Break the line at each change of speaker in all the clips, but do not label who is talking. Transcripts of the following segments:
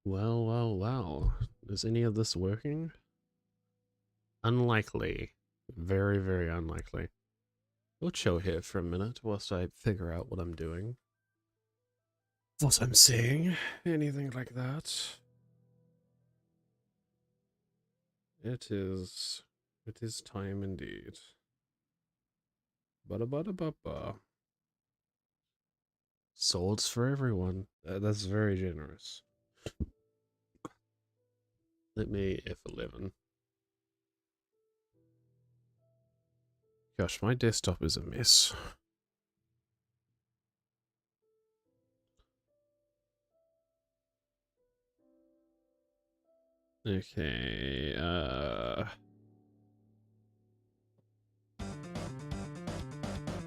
Well, well, well. Is any of this working? Unlikely. Very, very unlikely. We'll chill here for a minute whilst I figure out what I'm doing. What I'm seeing. Anything like that. It is time indeed. Ba-da-ba-da-ba-ba. Swords for everyone. That's very generous. Let me F11. Gosh, my desktop is a mess. Okay,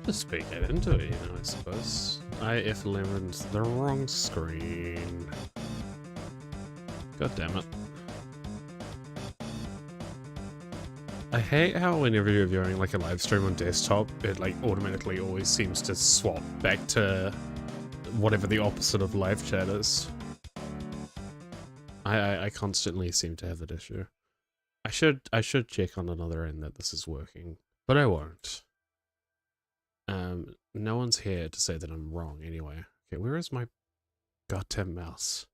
just speak it into it, I suppose. I F11'd the wrong screen. God damn it. I hate how whenever you're viewing like a live stream on desktop, it like automatically always seems to swap back to whatever the opposite of live chat is. I constantly seem to have that issue. I should check on another end that this is working, but I won't. No one's here to say that I'm wrong anyway. Okay, where is my goddamn mouse?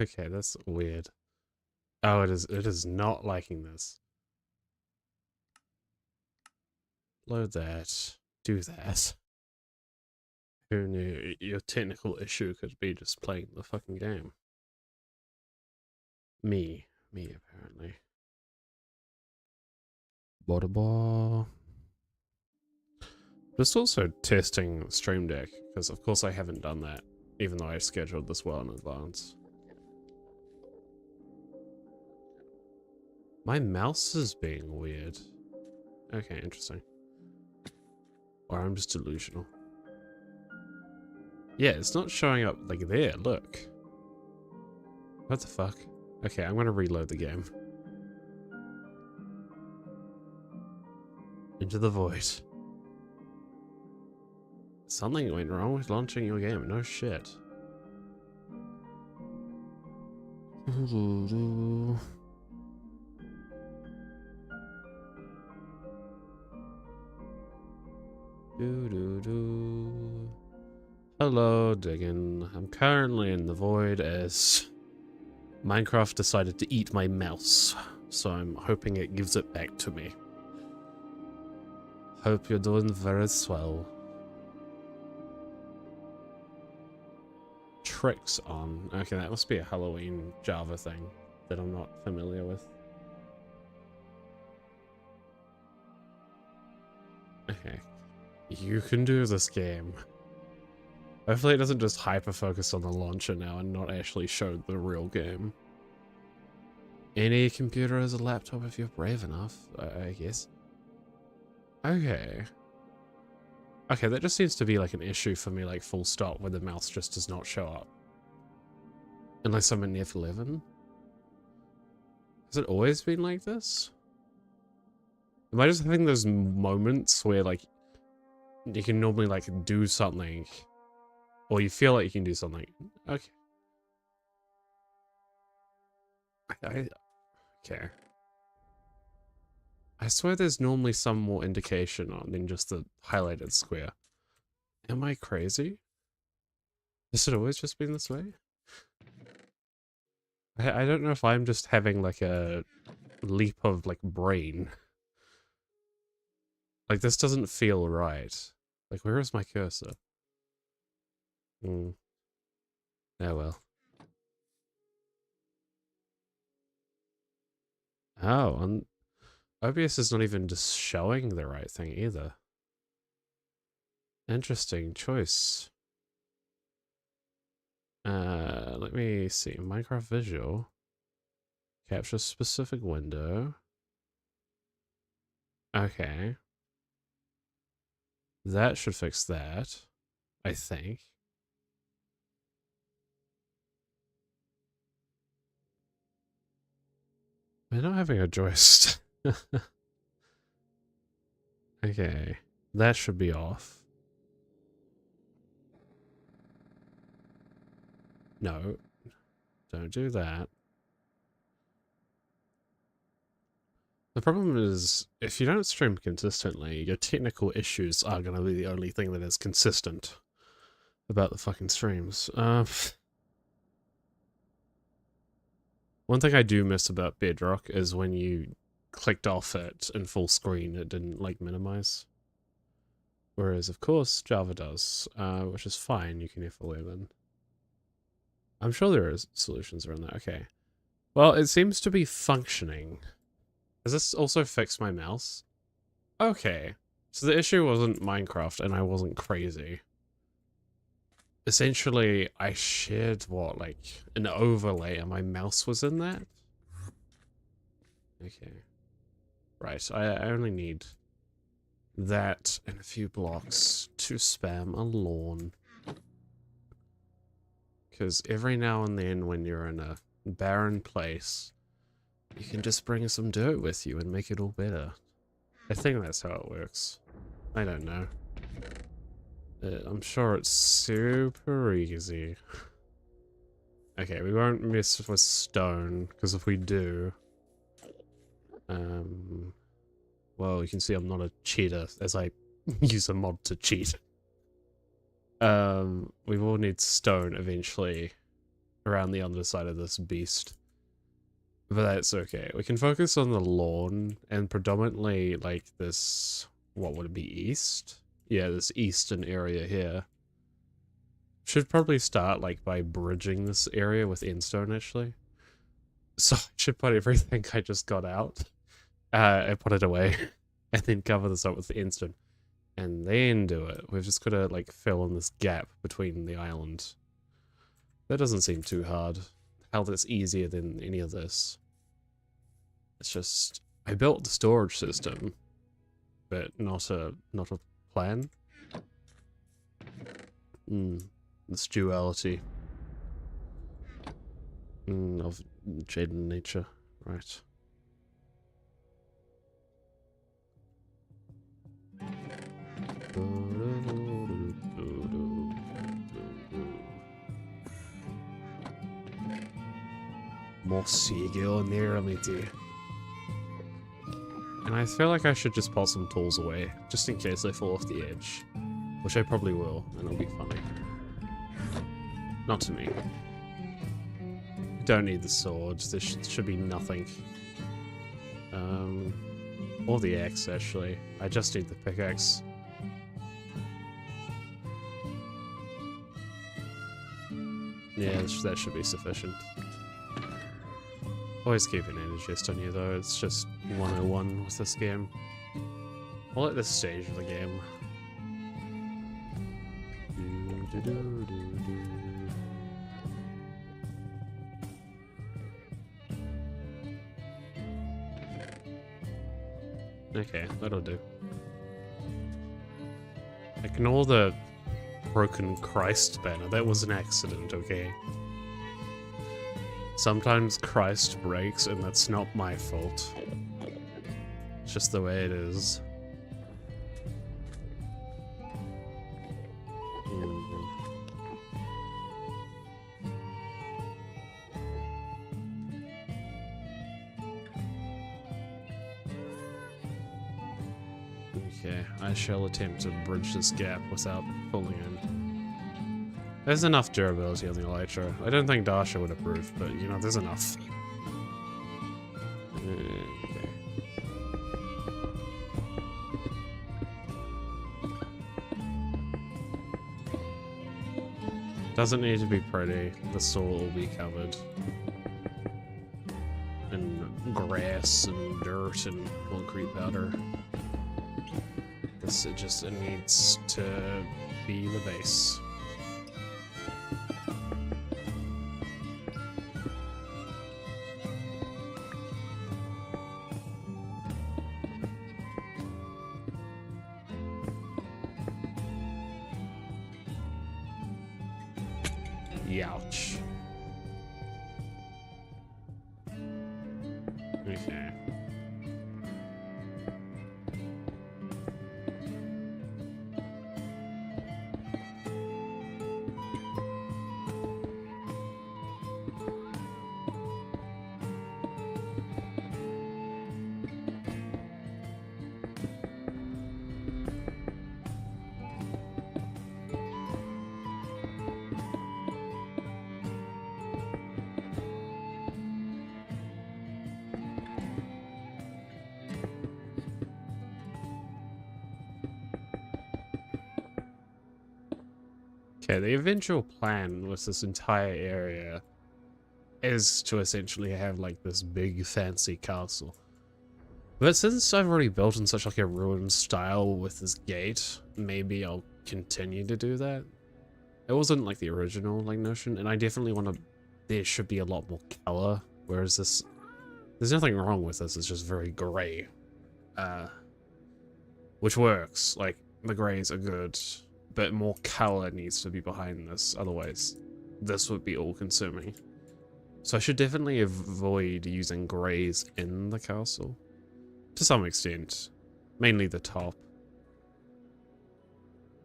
Okay, that's weird. Oh, it is not liking this. Load that. Do that. Who knew your technical issue could be just playing the fucking game? Me, apparently. Bada. Just also testing Stream Deck, because of course I haven't done that, even though I scheduled this well in advance. My mouse is being weird. Okay, interesting. Or I'm just delusional. Yeah, it's not showing up like there, look. What the fuck? Okay, I'm gonna reload the game. Into the void. Something went wrong with launching your game, no shit. Hello, Diggin. I'm currently in the void as Minecraft decided to eat my mouse, so I'm hoping it gives it back to me. Hope you're doing very swell. Tricks on. Okay, that must be a Halloween Java thing that I'm not familiar with. Okay. You can do this game. Hopefully it doesn't just hyper-focus on the launcher now and not actually show the real game. Any computer is a laptop if you're brave enough, I guess. Okay. Okay, that just seems to be like an issue for me, like full stop, where the mouse just does not show up. Unless I'm in F11. Has it always been like this? Am I just having those moments where like you can normally like do something, or you feel like you can do something? Okay. Okay. I swear there's normally some more indication on than just the highlighted square. Am I crazy? Has it always just been this way? I don't know if I'm just having like a leap of like brain. Like this doesn't feel right. Like where is my cursor? Oh well. Oh, and OBS is not even just showing the right thing either. Interesting choice. Let me see. Minecraft Visual. Capture specific window. Okay. That should fix that, I think. We're not having a joist. Okay. That should be off. No. Don't do that. The problem is, if you don't stream consistently, your technical issues are going to be the only thing that is consistent about the fucking streams. One thing I do miss about Bedrock is when you clicked off it in full screen, it didn't, like, minimize. Whereas, of course, Java does, which is fine, you can F11. I'm sure there are solutions around that. Okay. Well, it seems to be functioning. Does this also fix my mouse? Okay. So the issue wasn't Minecraft and I wasn't crazy. Essentially, I shared, what, like, an overlay and my mouse was in that? Okay. Right, I only need that and a few blocks to spam a lawn. Because every now and then when you're in a barren place, you can just bring some dirt with you and make it all better. I think that's how it works. I don't know. I'm sure it's super easy. Okay, we won't mess with stone, because if we do... well, you can see I'm not a cheater, as I use a mod to cheat. We will need stone eventually around the underside of this beast. But that's okay. We can focus on the lawn and predominantly like this, what would it be, east? Yeah, this eastern area here. Should probably start like by bridging this area with endstone actually. So I should put everything I just got out, and put it away, and then cover this up with the endstone. And then do it. We've just got to like fill in this gap between the islands. That doesn't seem too hard. Hell, that's easier than any of this. It's just I built the storage system, but not a plan. This duality of Jade and nature, right? Mossig on there, matey. And I feel like I should just pull some tools away, just in case they fall off the edge. Which I probably will, and it'll be funny. Not to me. Don't need the swords, there should be nothing. Or the axe, actually. I just need the pickaxe. Yeah, that should be sufficient. Always keep an energy chest on you though, it's just 101 with this game. Well, at this stage of the game. Okay, that'll do. Ignore the broken Christ banner, that was an accident, okay? Sometimes Christ breaks, and that's not my fault. It's just the way it is. Okay, I shall attempt to bridge this gap without pulling in. There's enough durability on the Elytra. I don't think Dasha would approve, but you know, there's enough. Okay. Doesn't need to be pretty, the soil will be covered in grass and dirt and concrete powder. It just needs to be the base. Youch. Okay. Okay, the eventual plan with this entire area is to essentially have like this big fancy castle. But since I've already built in such like a ruined style with this gate, maybe I'll continue to do that. It wasn't like the original like notion, and I definitely want to, there should be a lot more color, whereas this, there's nothing wrong with this, it's just very gray. Which works, like the grays are good, but more color needs to be behind this, otherwise this would be all consuming. So I should definitely avoid using grays in the castle. To some extent. Mainly the top.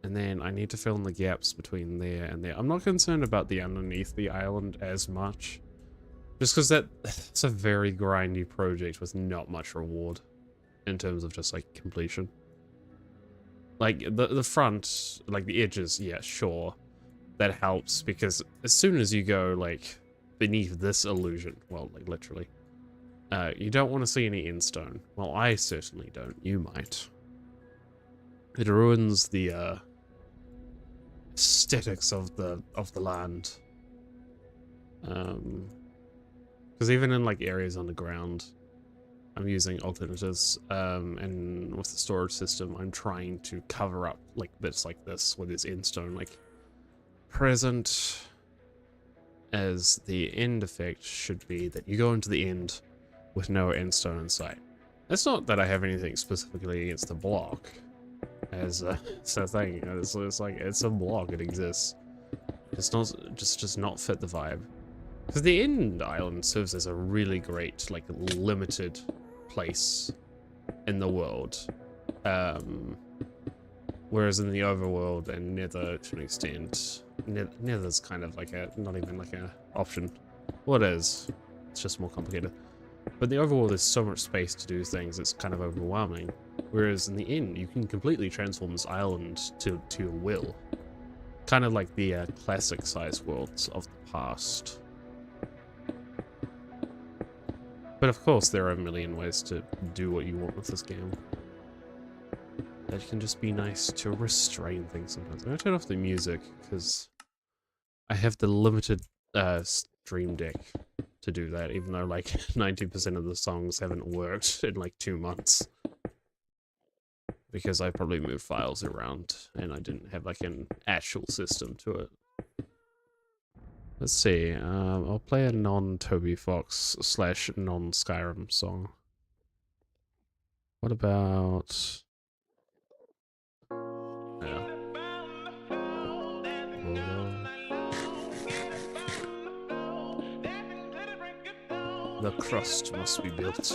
And then I need to fill in the gaps between there and there. I'm not concerned about the underneath the island as much. Just because that's a very grindy project with not much reward. In terms of just like completion. Like the front, like the edges, yeah, sure. That helps because as soon as you go like beneath this illusion, well, like literally, you don't want to see any end stone. Well, I certainly don't. You might. It ruins the aesthetics of the land. Because even in like areas underground, I'm using alternatives, and with the storage system, I'm trying to cover up like bits like this where there's end stone like present. As the end effect should be that you go into the end with no end stone in sight. It's not that I have anything specifically against the block, as it's a thing. It's like it's a block. It exists. It's not just not fit the vibe. Because the end island serves as a really great like limited place in the world, whereas in the overworld and Nether to an extent, Nether's kind of like a not even like a option. Well, it is. It's just more complicated. But in the overworld, there's so much space to do things, it's kind of overwhelming. Whereas in the end, you can completely transform this island to your will. Kind of like the classic size worlds of the past. But of course, there are a million ways to do what you want with this game. That can just be nice to restrain things sometimes. I'm gonna turn off the music, because I have the limited stream deck to do that, even though like 90% of the songs haven't worked in like 2 months. Because I probably moved files around and I didn't have like an actual system to it. Let's see, I'll play a non-Toby Fox / non-Skyrim song. What about... Yeah. The crust must be built.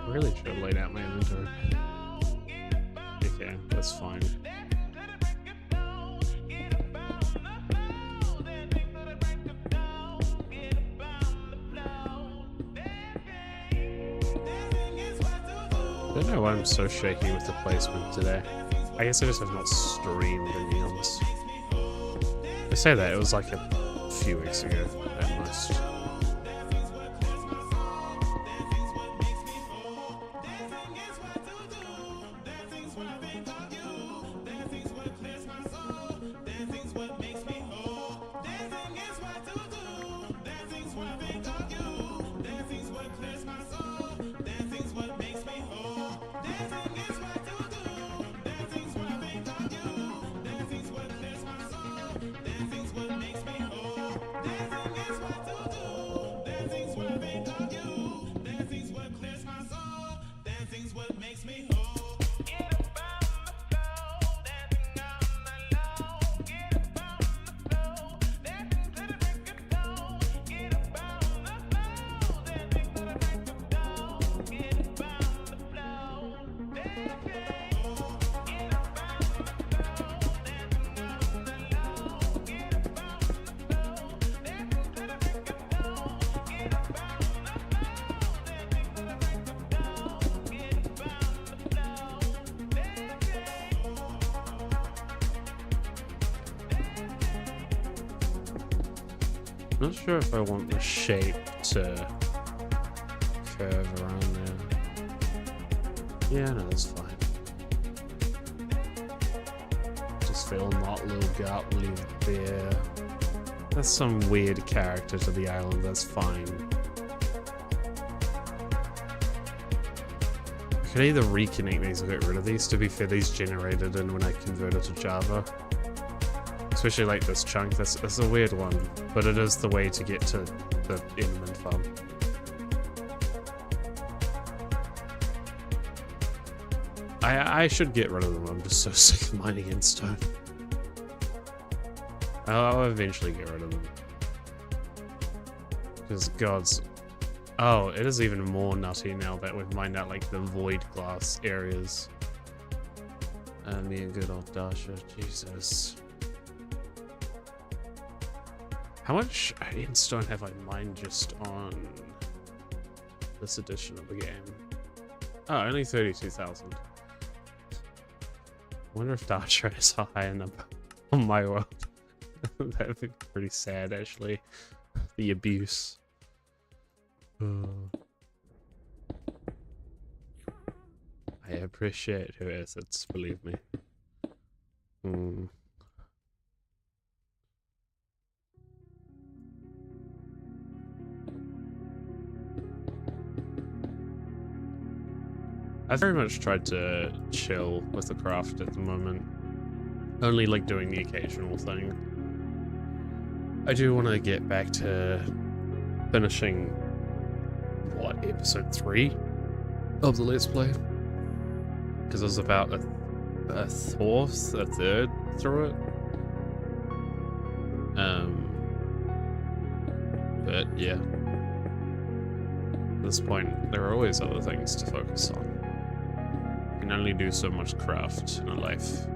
Really should have laid out my inventory. Okay, that's fine. I don't know why I'm so shaky with the placement today. I guess I just have not streamed any of this. I say that, it was like a few weeks ago at most. Not sure if I want the shape to curve around there. Yeah, no, that's fine. Just feel not little gut, little bear. That's some weird character to the island, that's fine. I could either reconnect these or get rid of these. To be fair, these generated in when I converted to Java. Especially like this chunk, that's a weird one, but it is the way to get to the Enderman farm. I should get rid of them, I'm just so sick of mining in stone. I'll eventually get rid of them. Because gods... Oh, it is even more nutty now that we've mined out like the void glass areas. Me and good old Dasha, Jesus. How much endstone have I mined just on this edition of the game? Oh, only 32,000. Wonder if Dasha is a higher number on my world. That'd be pretty sad, actually. The abuse. I appreciate her efforts, believe me. I very much tried to chill with the craft at the moment. Only like doing the occasional thing. I do want to get back to finishing, what, episode 3 of the Let's Play? Because I was about a third through it. But yeah. At this point, there are always other things to focus on. You can only do so much craft in a life.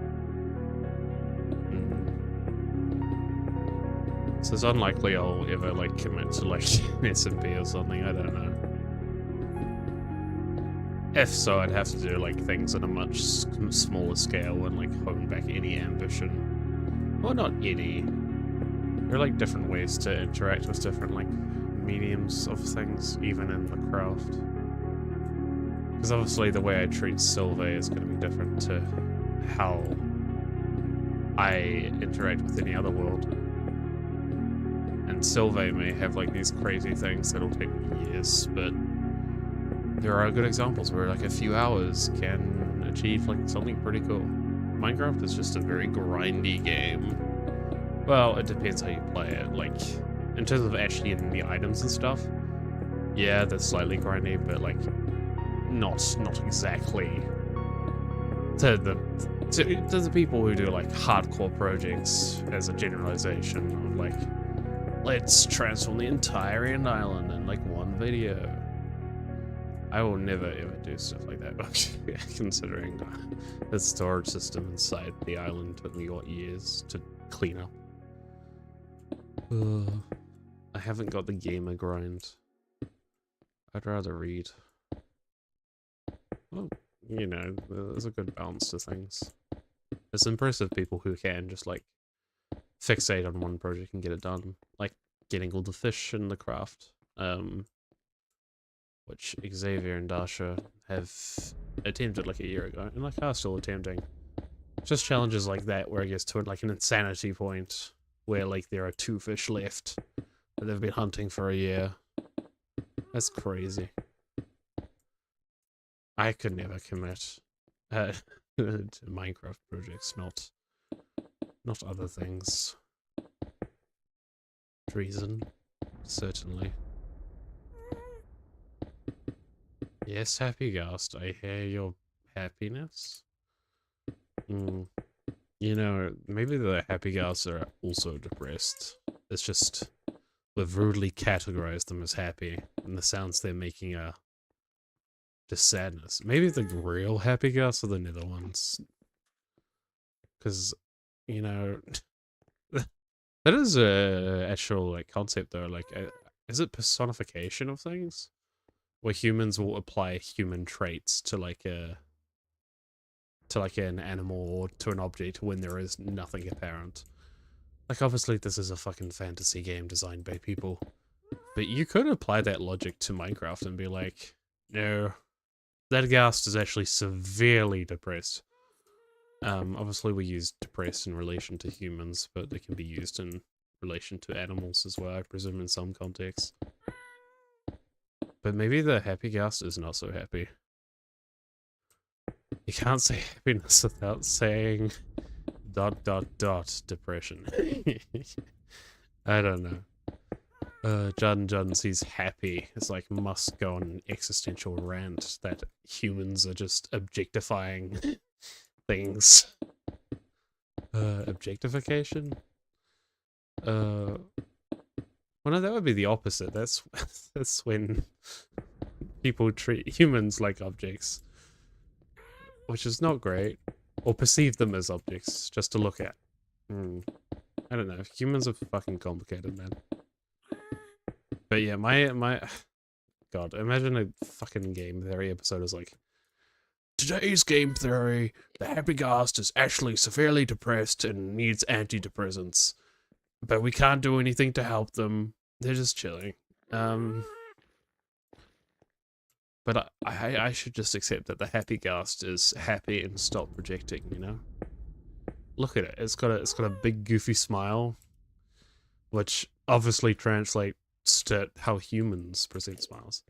So it's unlikely I'll ever like commit to like SMP or something, I don't know. If so, I'd have to do like things on a much smaller scale and like hone back any ambition. Well, not any. There are like different ways to interact with different like mediums of things, even in the craft. Because obviously the way I treat Silvae is going to be different to how I interact with any other world. And Silvae may have like these crazy things that'll take years, but there are good examples where like a few hours can achieve like something pretty cool. Minecraft is just a very grindy game. Well, it depends how you play it. Like, in terms of actually getting the items and stuff, yeah, that's slightly grindy, but like, not exactly to the people who do like hardcore projects as a generalization of like, let's transform the entire end island in like one video. I will never ever do stuff like that, considering the storage system inside the island took me what, years to clean up. I haven't got the gamer grind. I'd rather read. Well, you know, there's a good balance to things. It's impressive people who can just like fixate on one project and get it done, like getting all the fish in the craft, which Xavier and Dasha have attempted like a year ago, and like are still attempting. Just challenges like that where it gets to like an insanity point where like there are 2 fish left that they've been hunting for a year. That's crazy. I could never commit to Minecraft projects, not other things. Treason, certainly. Yes, Happy Ghost, I hear your happiness. You know, maybe the Happy Ghosts are also depressed. It's just we've rudely categorized them as happy, and the sounds they're making are just sadness. Maybe the real Happy Ghosts are the nether ones. Because, you know, that is a actual like concept though. Like, is it personification of things? Where humans will apply human traits to like an animal or to an object when there is nothing apparent. Like, obviously this is a fucking fantasy game designed by people, but you could apply that logic to Minecraft and be like, no, that ghast is actually severely depressed. Obviously we use depressed in relation to humans, but they can be used in relation to animals as well, I presume, in some contexts. But maybe the happy ghast is not so happy. You can't say happiness without saying ... depression. I don't know. Jun sees happy. It's like must go on an existential rant that humans are just objectifying things. Objectification? Well, no, that would be the opposite. That's when people treat humans like objects, which is not great, or perceive them as objects just to look at. I don't know. Humans are fucking complicated, man. But yeah, my God, imagine a fucking game theory episode is like, today's game theory, the happy ghast is actually severely depressed and needs antidepressants, but we can't do anything to help them. They're just chilling. But I should just accept that the happy ghast is happy and stop projecting, you know? Look at it. It's got a big goofy smile, which obviously translates to how humans present smiles.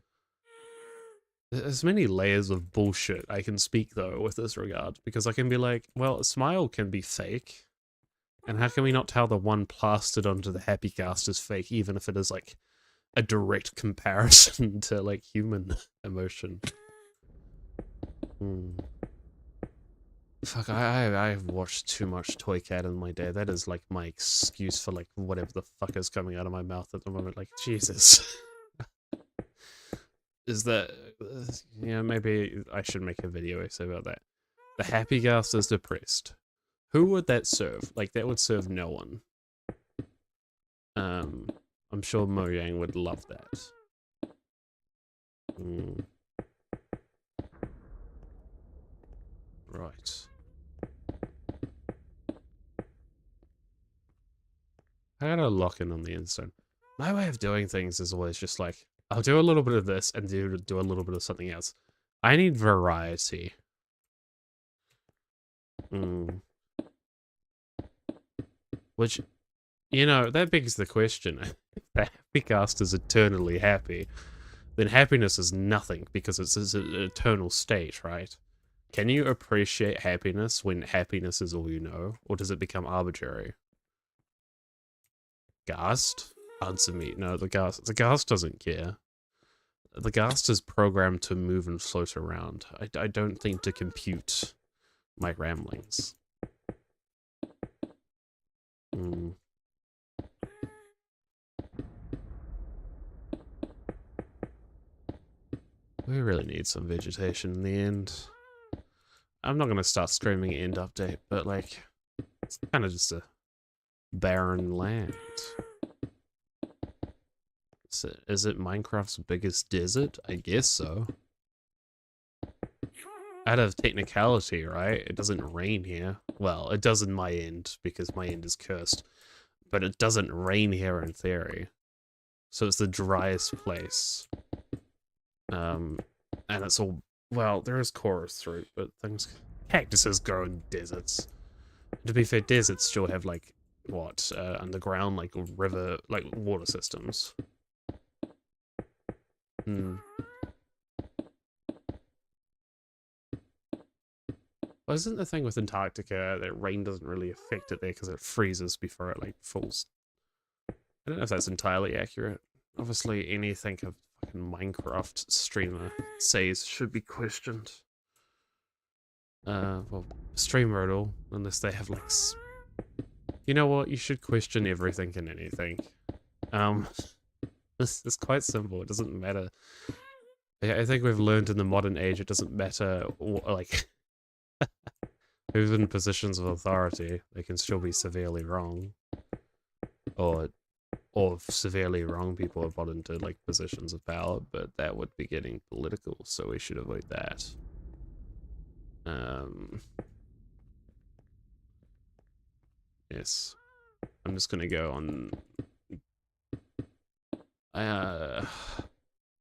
There's many layers of bullshit I can speak though with this regard, because I can be like, well, a smile can be fake, and how can we not tell the one plastered onto the happy ghast is fake, even if it is like a direct comparison to like human emotion? Fuck, I've watched too much Toy Cat in my day. That is like my excuse for like whatever the fuck is coming out of my mouth at the moment. Like, Jesus. Is that, yeah, maybe I should make a video essay about that. The happy ghast is depressed. Who would that serve? Like, that would serve no one. I'm sure Mojang would love that. Right. I gotta lock in on the instant. My way of doing things is always just like, I'll do a little bit of this and do a little bit of something else. I need variety. Which, you know, that begs the question. If the happy ghast is eternally happy, then happiness is nothing because it's an eternal state, right? Can you appreciate happiness when happiness is all you know? Or does it become arbitrary? Ghast? Answer me. No, the ghast doesn't care. The ghast is programmed to move and float around. I don't think to compute my ramblings. We really need some vegetation in the end. I'm not gonna start screaming end update, but like, it's kind of just a barren land. Is it Minecraft's biggest desert? I guess so. Out of technicality, right? It doesn't rain here. Well, it does in my end, because my end is cursed. But it doesn't rain here in theory. So it's the driest place. And it's all... Well, there is chorus fruit, but things... Cactuses grow in deserts. To be fair, deserts still have, like, what? Underground, like, river... Like, water systems. Well, isn't the thing with Antarctica that rain doesn't really affect it there because it freezes before it, like, falls? I don't know if that's entirely accurate. Obviously, anything a fucking Minecraft streamer says should be questioned. Well, streamer at all, unless they have, like... You know what? You should question everything and anything. This is quite simple. It doesn't matter. I think we've learned in the modern age it doesn't matter, like... who's in positions of authority, they can still be severely wrong. Or severely wrong people are brought into, like, positions of power, but that would be getting political, so we should avoid that. Yes. I'm just gonna go on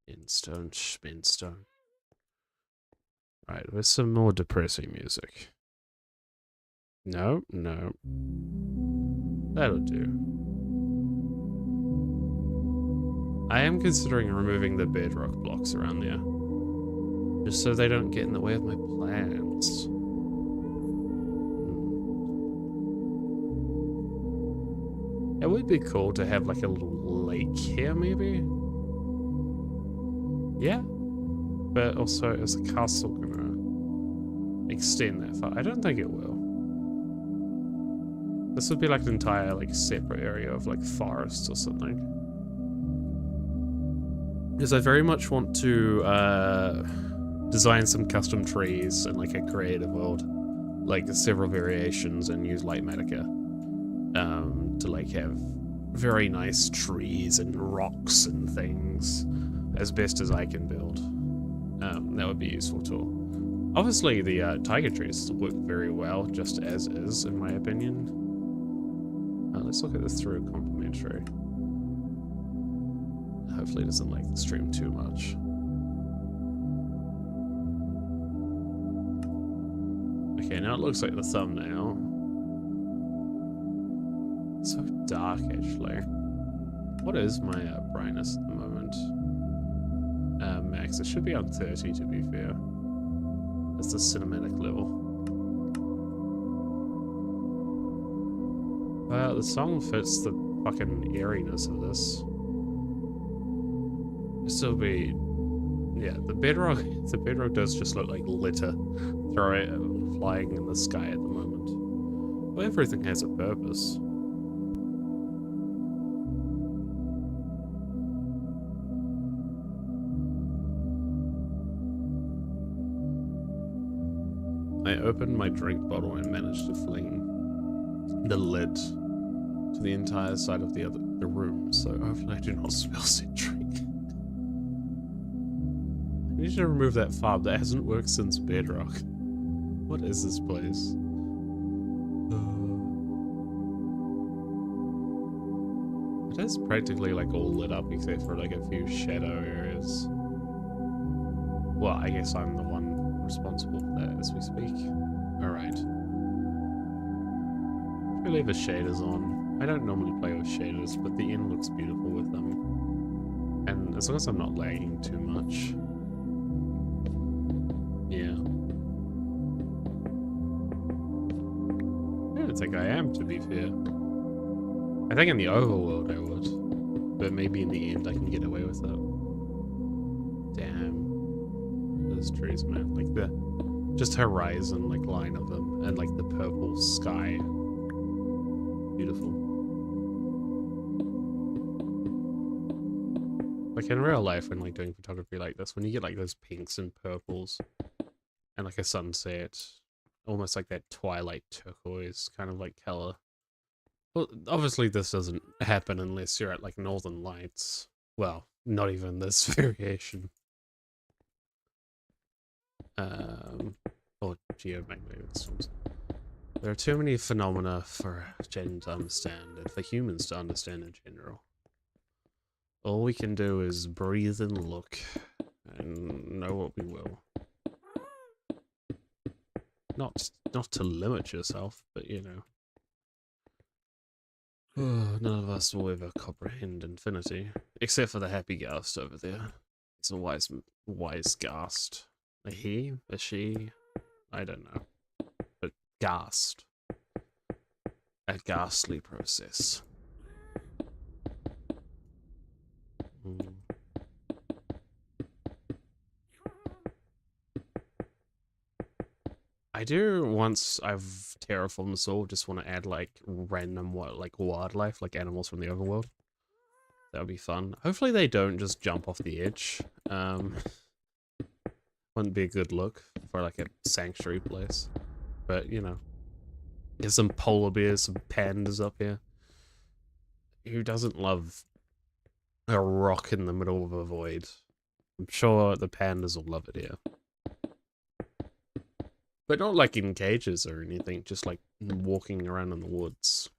Instone, Spinstone. Right, with some more depressing music. No, no. That'll do. I am considering removing the bedrock blocks around there. Just so they don't get in the way of my plans. It would be cool to have like a little lake here, maybe? Yeah. But also, is the castle gonna extend that far? I don't think it will. This would be like an entire like separate area of like forest or something. Because I very much want to design some custom trees in like a creative world. Like several variations and use light Medica. To like have very nice trees and rocks and things as best as I can build. That would be useful too. Obviously the tiger trees work very well just as is, in my opinion. Let's look at this through complementary. Hopefully it doesn't like the stream too much. Okay, now it looks like the thumbnail. It's so dark, actually. What is my brightness at the moment? Max. It should be on 30, to be fair. That's the cinematic level. Well, the song fits the fucking airiness of this. It'll still be... Yeah, the bedrock does just look like litter flying in the sky at the moment. Well, everything has a purpose. I opened my drink bottle and managed to fling the lid to the entire side of the room, so hopefully I do not spill said drink. I need to remove that fob that hasn't worked since Bedrock. What is this place? It is practically like all lit up except for like a few shadow areas. Well, I guess I'm the one responsible for that as we speak. Alright. We leave the shaders on. I don't normally play with shaders, but the end looks beautiful with them. And as long as I'm not lagging too much. Yeah. I don't think I am, to be fair. I think in the overworld I would. But maybe in the end I can get away with it. Damn. Those trees, man. Like the just horizon like line of them and like the purple sky. Beautiful. Like in real life when like doing photography like this, when you get like those pinks and purples and like a sunset, almost like that twilight turquoise kind of like color. Well, obviously this doesn't happen unless you're at like Northern Lights. Well, not even this variation. Or geomagnetic storms. There are too many phenomena for Jen to understand, and for humans to understand in general. All we can do is breathe and look, and know what we will. Not to limit yourself, but you know. None of us will ever comprehend infinity, except for the happy ghast over there. It's a wise ghast. A he? A she? I don't know. But ghast. A ghastly process. I do, once I've terraformed this all, just want to add like random wildlife, like animals from the overworld. That would be fun. Hopefully they don't just jump off the edge. Wouldn't be a good look for like a sanctuary place. But, you know. There's some polar bears, some pandas up here. Who doesn't love a rock in the middle of a void? I'm sure the pandas will love it here. But not like in cages or anything, just like walking around in the woods.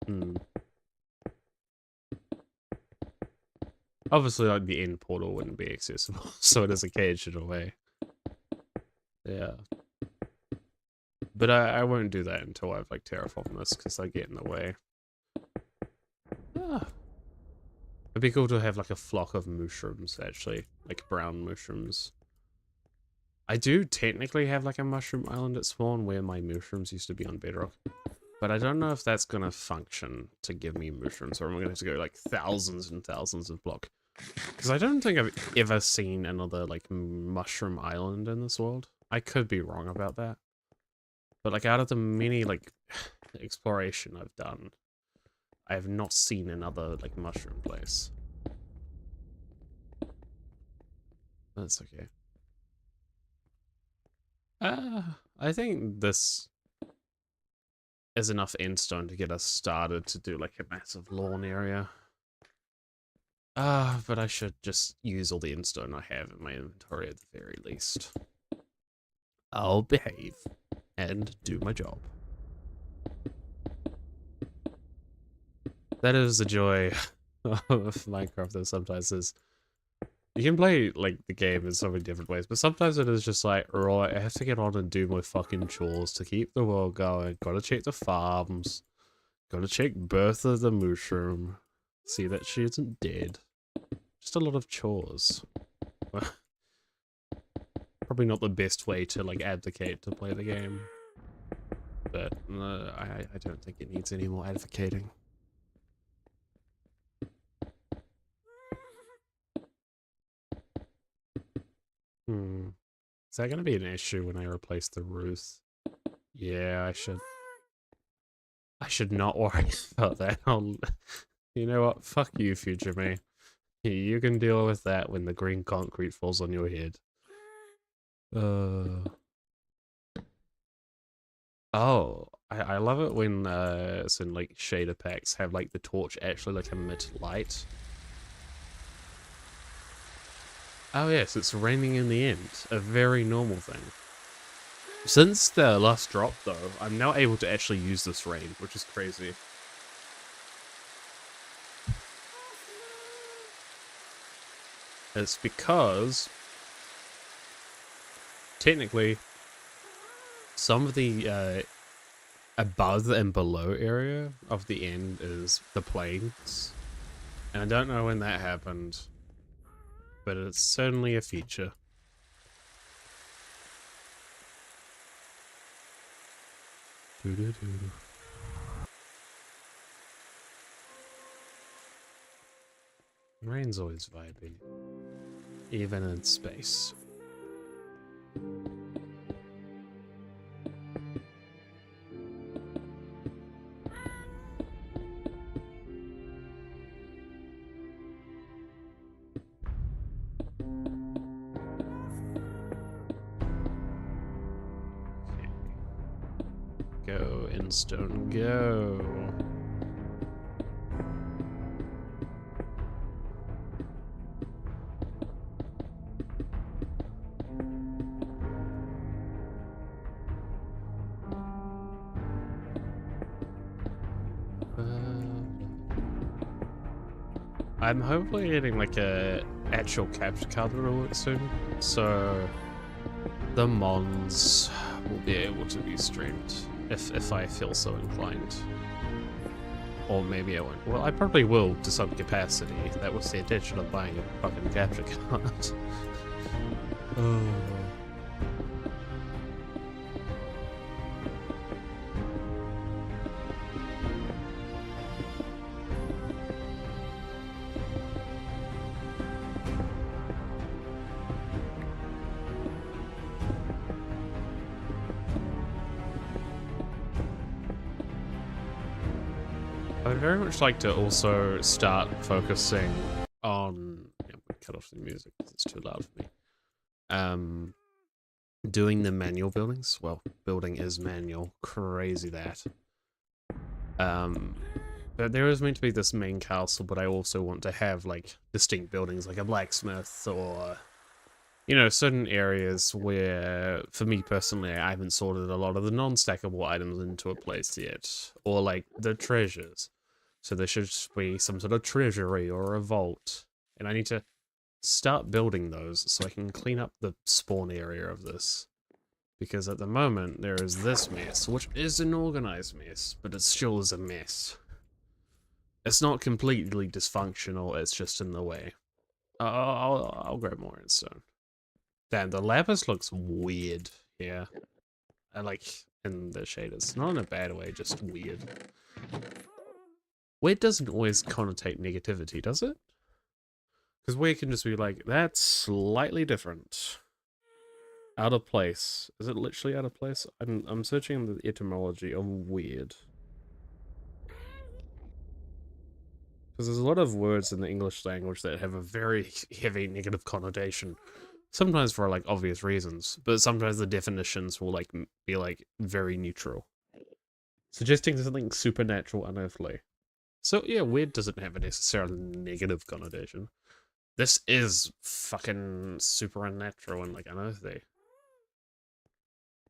Hmm. Obviously, like, the end portal wouldn't be accessible, so it is a cage in a way. Yeah. But I won't do that until I've, like, terraformed this, because they get in the way. Ah. It'd be cool to have, like, a flock of mushrooms, actually. Like, brown mushrooms. I do technically have, like, a mushroom island at spawn where my mushrooms used to be on bedrock. But I don't know if that's gonna function to give me mushrooms, or I'm gonna have to go, like, thousands and thousands of block. Because I don't think I've ever seen another, like, mushroom island in this world. I could be wrong about that. But, like, out of the many, like, exploration I've done, I have not seen another, like, mushroom place. That's okay. I think this is enough endstone to get us started to do, like, a massive lawn area. But I should just use all the endstone I have in my inventory at the very least. I'll behave and do my job. That is the joy of Minecraft, though, sometimes is you can play, like, the game in so many different ways, but sometimes it is just like, right, I have to get on and do my fucking chores to keep the world going. Gotta check the farms. Gotta check Bertha the mushroom. See that she isn't dead. Just a lot of chores. Probably not the best way to, like, advocate to play the game. But I don't think it needs any more advocating. Is that going to be an issue when I replace the Ruth? Yeah, I should not worry about that. You know what? Fuck you, future me. You can deal with that when the green concrete falls on your head. Oh, I love it when some, like, shader packs have, like, the torch actually, like, emit light. Oh yes, it's raining in the end. A very normal thing. Since the last drop, though, I'm now able to actually use this rain, which is crazy. It's because, technically, some of the above and below area of the end is the plains. And I don't know when that happened, but it's certainly a feature. Rain's always vibey, even in space. Go, Endstone, go. I'm hopefully getting, like, a actual capture card that will work soon, so the mons will be able to be streamed if I feel so inclined. Or maybe I won't. Well, I probably will to some capacity. That was the intention of buying a fucking capture card. Oh. I'd very much like to also start focusing on... Yeah, I'm gonna cut off the music because it's too loud for me. Doing the manual buildings. Well, building is manual. Crazy that. But there is meant to be this main castle, but I also want to have, like, distinct buildings, like a blacksmith or... You know, certain areas where, for me personally, I haven't sorted a lot of the non-stackable items into a place yet. Or, like, the treasures. So there should be some sort of treasury or a vault. And I need to start building those so I can clean up the spawn area of this. Because at the moment, there is this mess, which is an organized mess, but it still is a mess. It's not completely dysfunctional, it's just in the way. I'll grab more redstone. Damn, the lapis looks weird here. I like in the shaders. Not in a bad way, just weird. Weird doesn't always connotate negativity, does it? Because weird can just be like, that's slightly different. Out of place. Is it literally out of place? I'm searching the etymology of weird. Because there's a lot of words in the English language that have a very heavy negative connotation. Sometimes for like obvious reasons, but sometimes the definitions will like be like very neutral. Suggesting something supernatural, unearthly. So yeah, weird doesn't have a necessarily negative connotation. This is fucking super unnatural and like unearthly.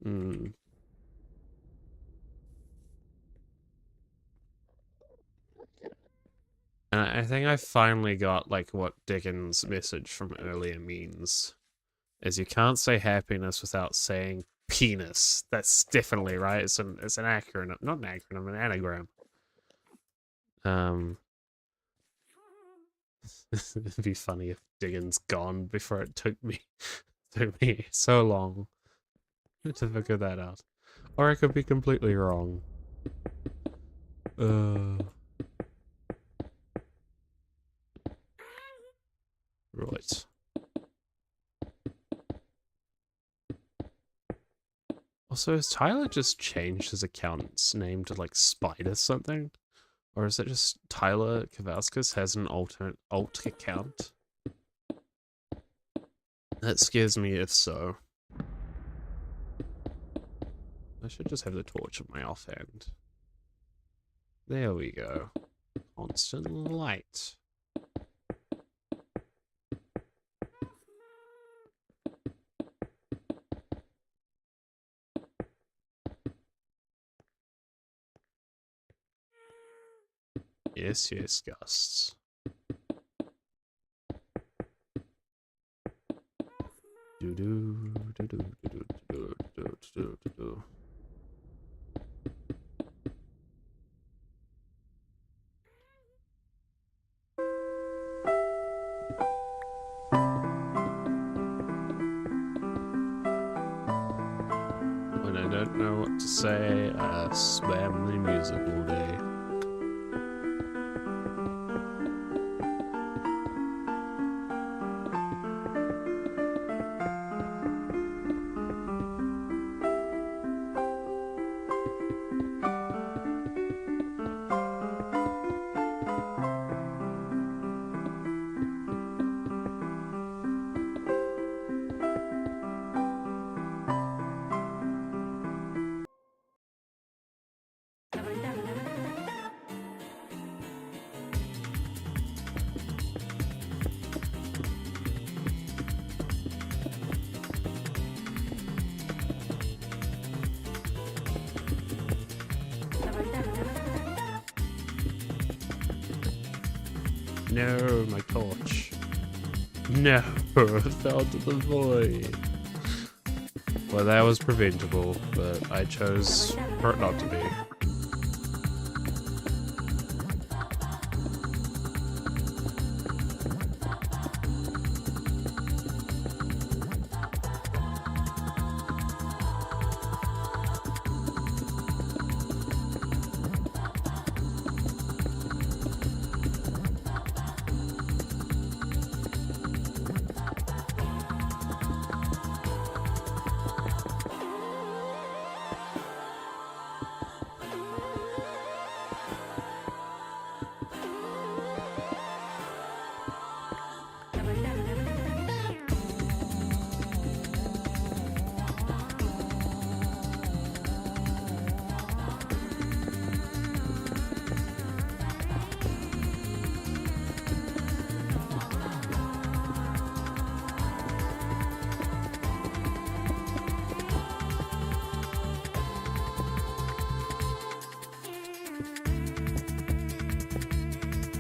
And I think I finally got like what Dickens' message from earlier means. Is you can't say happiness without saying penis. That's definitely right. It's an acronym, not an acronym, an anagram. It'd be funny if Dickens gone before it took me so long to figure that out. Or I could be completely wrong. Right. Also, has Tyler just changed his account's name to like Spider something? Or is it just Tyler Kavauskas has an alt account? That scares me if so. I should just have the torch in my offhand. There we go. Constant light. Yes, yes, gusts. Do do do do do do do do do. When I don't know what to say, I spam the music all day. No, my torch. No, it fell to the void. Well, that was preventable, but I chose for it not to be.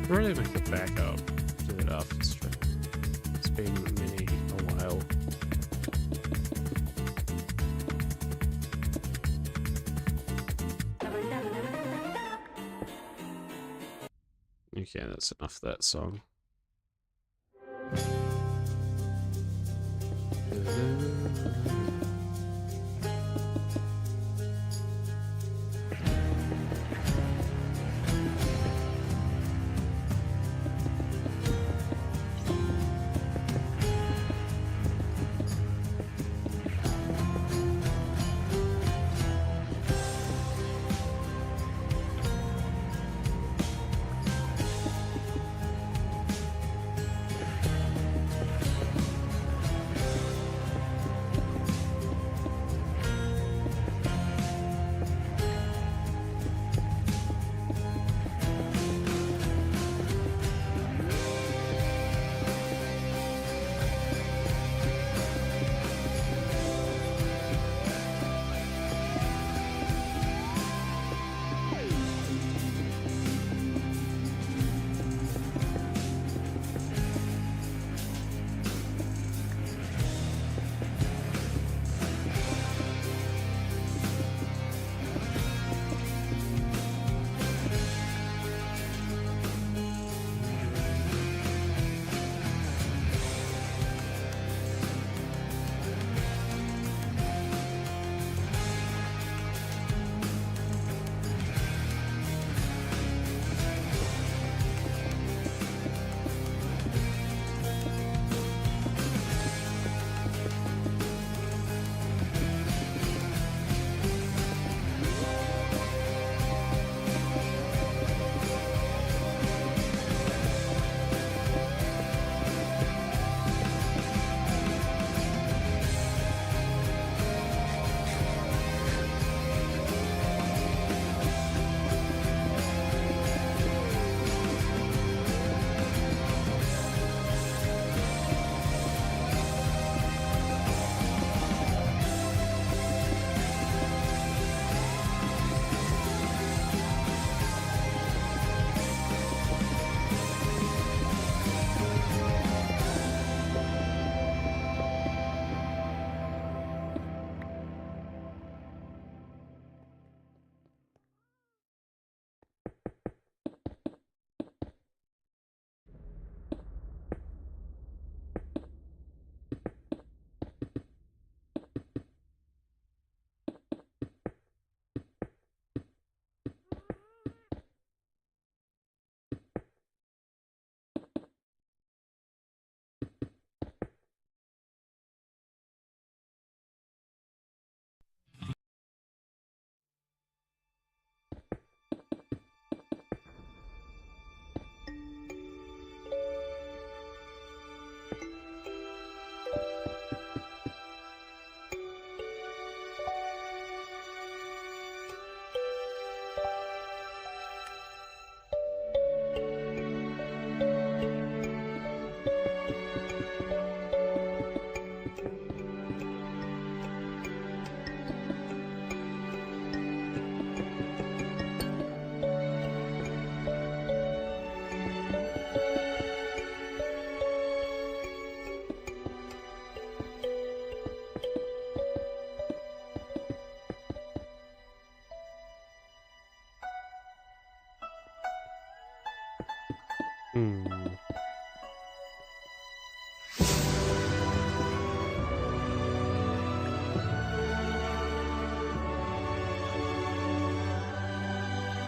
Really make a backup. Do it after stream. It's been many a while. Okay, that's enough of that song.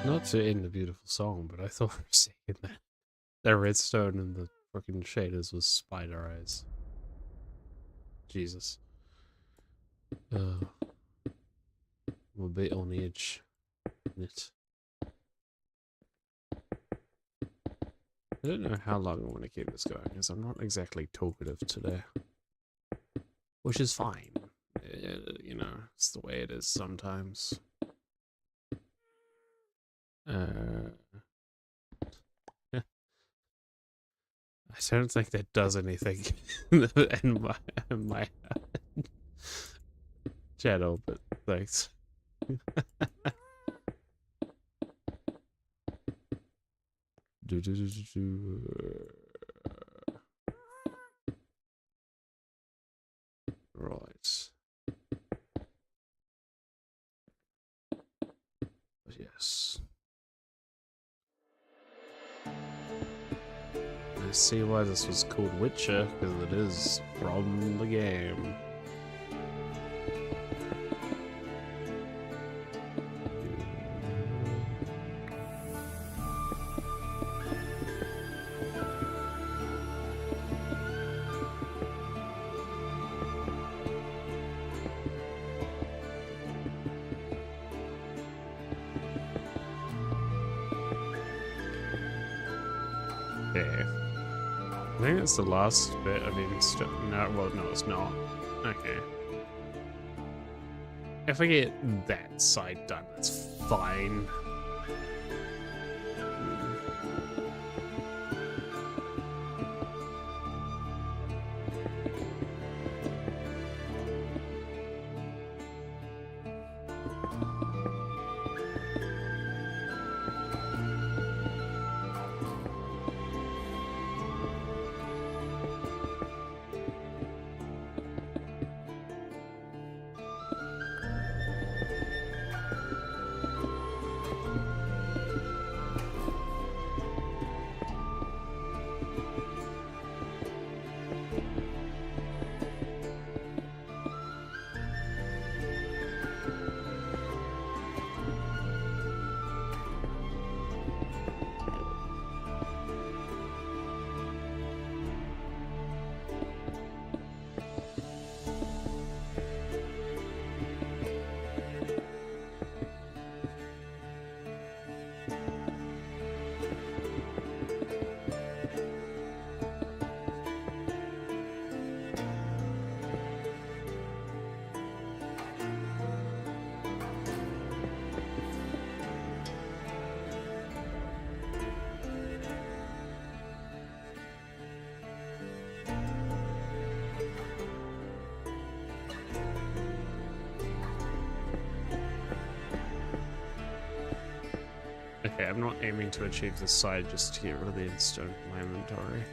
Not to end a beautiful song, but I thought for a second that redstone and the fucking shaders was spider eyes. Jesus. I'm a bit on edge. It. I don't know how long I want to keep this going, because I'm not exactly talkative today. Which is fine. You know, it's the way it is sometimes. I don't think that does anything in my channel, but thanks. Do, do, do, do, do. Right. Yes. I see why this was called Witcher, because it is from the game. Okay. I think that's the last bit of him no, well, no, it's not. Okay. If I get that side done, that's fine. Okay, I'm not aiming to achieve this side just to get rid of the stone from my inventory.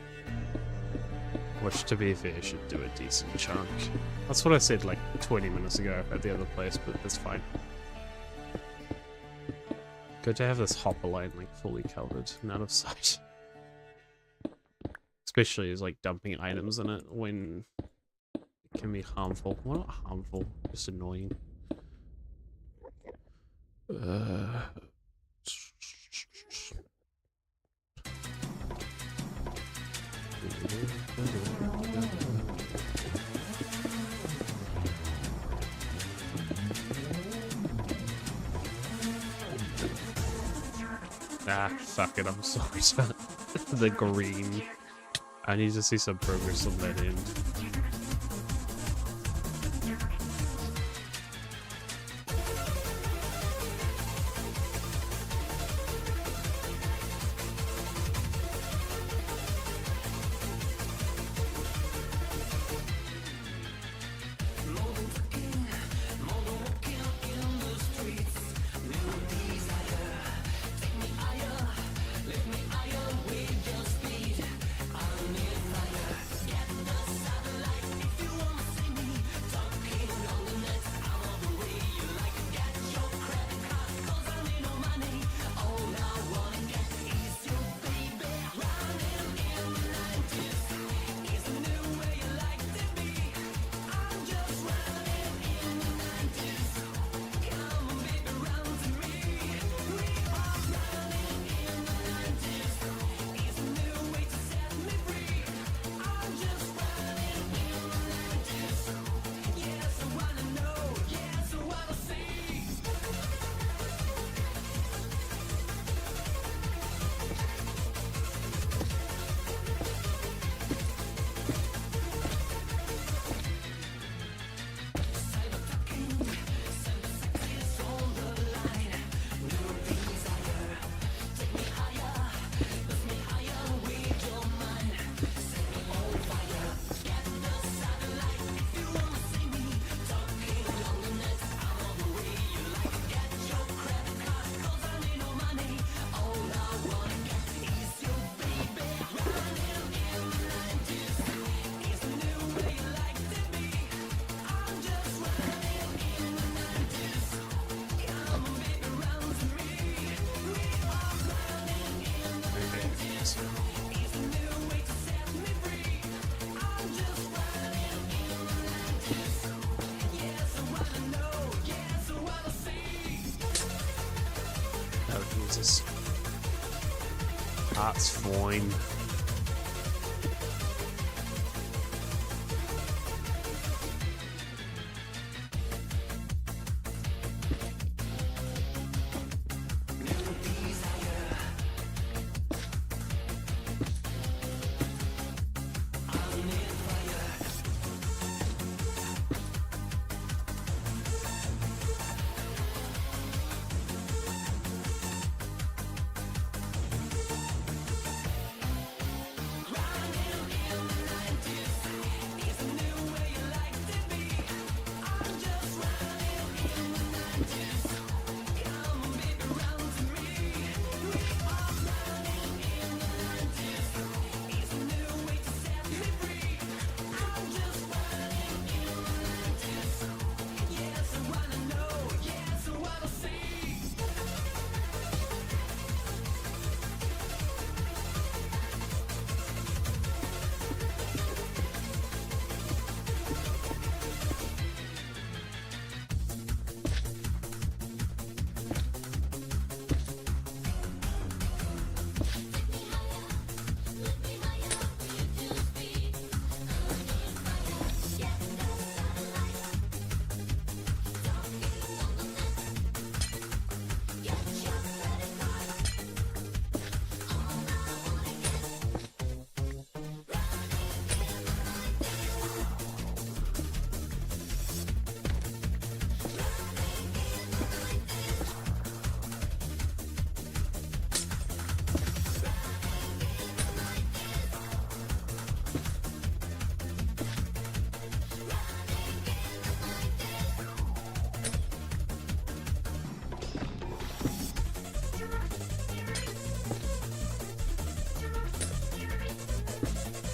Which, to be fair, should do a decent chunk. That's what I said like 20 minutes ago at the other place, but that's fine. Good to have this hopper line like fully covered and out of sight. Especially as like dumping items in it when it can be harmful. Well, not harmful, just annoying. Ah, fuck it, I'm sorry. The green. I need to see some progress on that end. That's fine.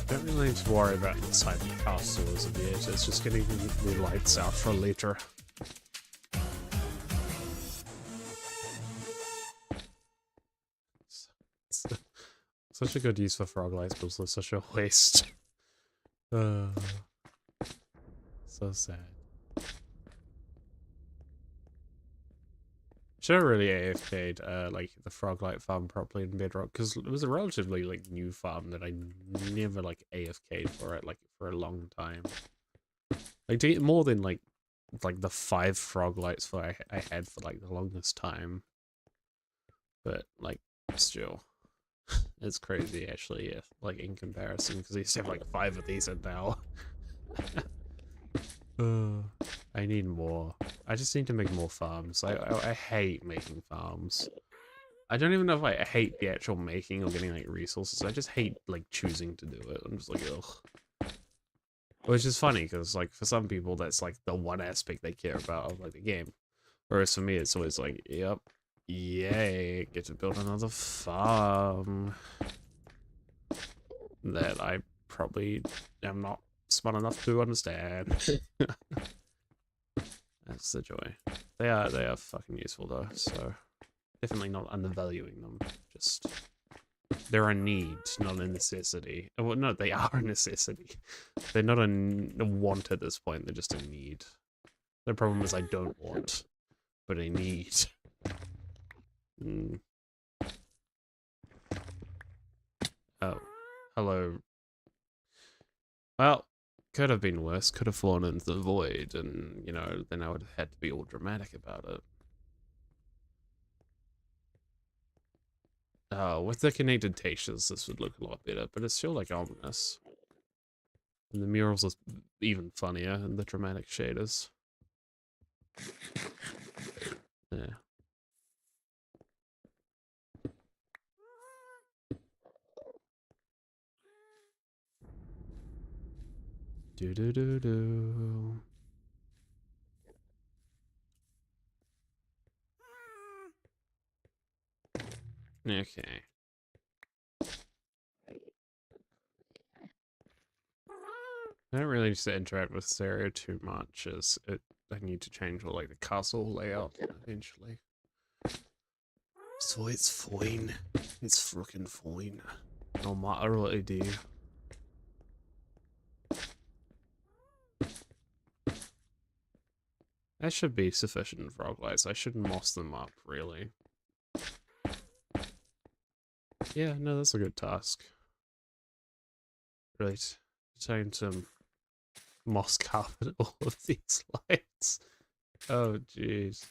Don't really need to worry about inside the castle as of yet. It's just getting the lights out for later. Such a good use for frog lights, but also such a waste. So sad. Should have really AFK'd like the frog light farm properly in Bedrock, because it was a relatively like new farm that I never like AFK'd for it like for a long time. Like to get more than like the 5 frog lights for I had for like the longest time. But like still, it's crazy actually, yeah, like in comparison, because I used to have like 5 of these and now. I need more. I just need to make more farms. I hate making farms. I don't even know if I hate the actual making or getting like resources. I just hate like choosing to do it. I'm just like, ugh. Which is funny because like for some people that's like the one aspect they care about of like the game. Whereas for me it's always like, yep, yay, get to build another farm that I probably am not smart enough to understand. That's the joy. They are fucking useful though, so definitely not undervaluing them. Just they're a need, not a necessity. Well, no, they are a necessity. They're not a want at this point. They're just a need. The problem is I don't want, but I need. Oh, hello. Well, could have been worse. Could have fallen into the void, and you know, then I would have had to be all dramatic about it. With the connected textures, this would look a lot better, but it's still like ominous. And the murals are even funnier and the dramatic shaders. Yeah. Do do do do. Okay. I don't really need to interact with Sarah too much, as I need to change all like the castle layout eventually. So it's fine. It's freaking fine. No matter what I do. That should be sufficient frog lights. I shouldn't moss them up, really. Yeah, no, that's a good task. Right. Time to moss carpet all of these lights. Oh, jeez.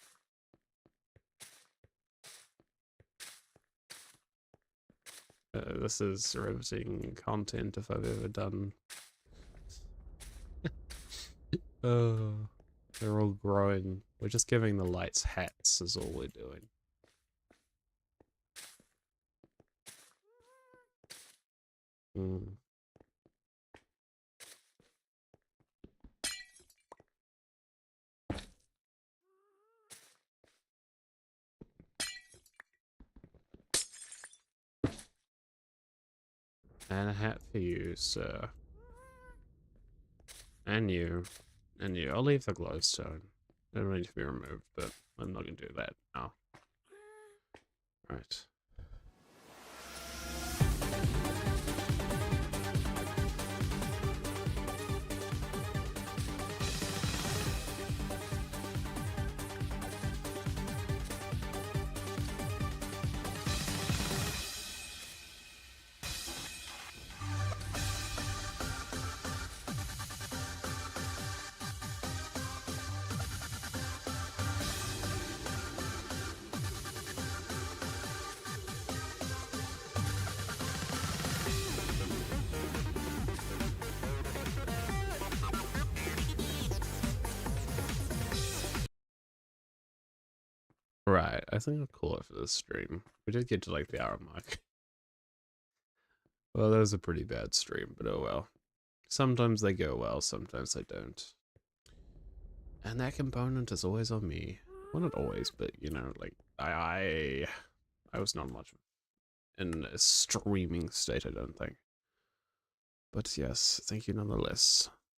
This is riveting content if I've ever done. Oh, they're all growing. We're just giving the lights hats is all we're doing. Mm. And a hat for you, sir. And you. And you. I'll leave the glowstone. They don't need to be removed, but I'm not going to do that now. Right. Right, I think I'll call it for this stream. We did get to like the hour mark. Well, that was a pretty bad stream, but oh well. Sometimes they go well, sometimes they don't. And that component is always on me. Well, not always, but you know, like I was not much in a streaming state, I don't think. But yes, thank you nonetheless.